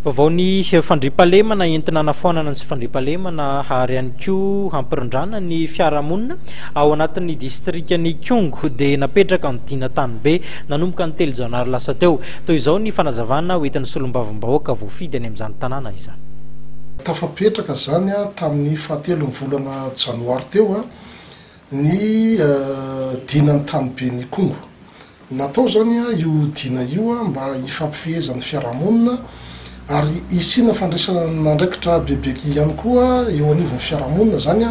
Vaovao ny fandriampahalemana entina nafoanana ny fandriampahalemana ary ihany koa hampirindrana ny fiarahamonina ao anatin'ny distrikany Kongo dia napetraka ny dina tanibe nanomboka ny 3 janoary lasa teo. Toy izao ny fanazavana hoentin'ny solombavambahoaka voafidy any amin'izany tanàna izany. Tafapetraka zany tamin'ny 7 volana janoary teo ny dinany taniben'ny Kongo. Natao zany io dina io mba hifampifehezan'ny fiarahamonina ary isina fandraisana nandraikitra bebeky ihany koa eo anivon'ny fiarahamonina zany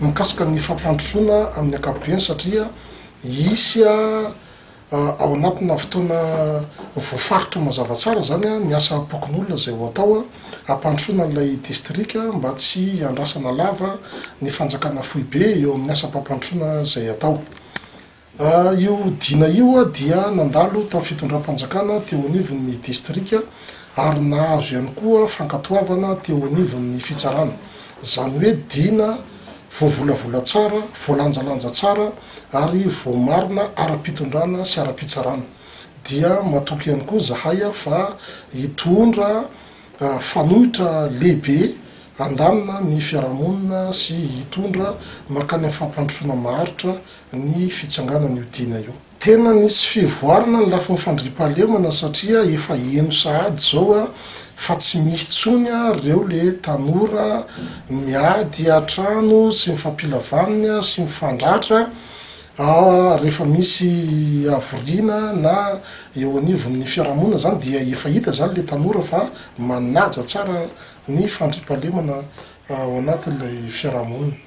mikasika ny fampandrosoana amin'ny ankapobeny satria isy ao anatina fotoana voafaritra mazava tsara zany ny asa pokon'olona zay ho atao hampandrosoana an'ilay distrika mba tsy andrasana lava ny fanjakana foibe eo amin'ny asa mpampandrosoana zay atao. Io dina io dia nandalo tamin'ny fitondram-panjakana teo anivon'ny distrika ary nahazo ihany koa fankatoavana teo anivon'ny fitsarana. Zany hoe dina voavolavola tsara, voalanjalanja tsara ary voamarina ara-pitondrana sy ara-pitsarana. Dia matoky ihany koa zahay fa hitondra fanohitra lehibe andamina ny fiarahamonina sy hitondra makany amin'ny fampandrosoana maharitra ny fitsanganan'io dina io. Tena nisy fivoarana ny lafin'ny fandriampahalemana satria efa eno sahady zao fa tsy misy tsony reo le tanora miady atrano sy mifampilavanina sy mifandratra rehefa misy avoriana na eo anivon'ny fiarahamonina zany dia efa hita zany le tanora fa manaja tsara ny fandriampahalemana ao anatin'ilay fiarahamonina.